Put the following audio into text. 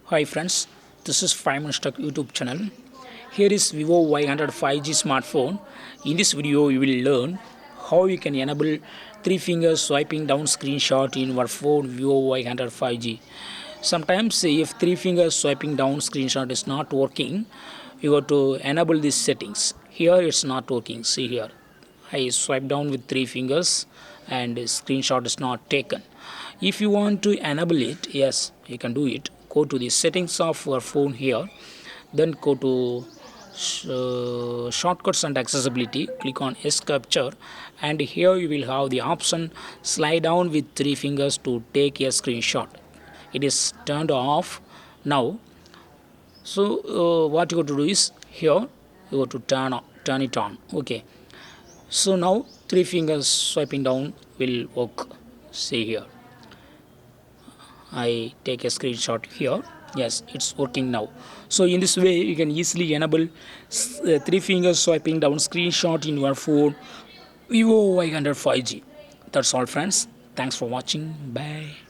Hi friends, this is 5 Minutes Tech YouTube channel. Here is Vivo Y100 5G smartphone. In this video, you will learn how you can enable 3 finger swiping down screenshot in your phone Vivo Y100 5G. Sometimes if 3 finger swiping down screenshot is not working, you have to enable these settings. Here it's not working. See here. I swipe down with 3 fingers and screenshot is not taken. If you want to enable it, yes, you can do it. Go to the settings of your phone here, then go to shortcuts and accessibility, click on S capture, and here you will have the option slide down with 3 fingers to take a screenshot. It is turned off now. So what you have to do is here you have to turn it on. Okay, so now 3 fingers swiping down will work. See here, I take a screenshot here. Yes, it's working now. So in this way you can easily enable 3 fingers swiping down screenshot in your phone Vivo Y100 5G. That's all friends. Thanks for watching. Bye.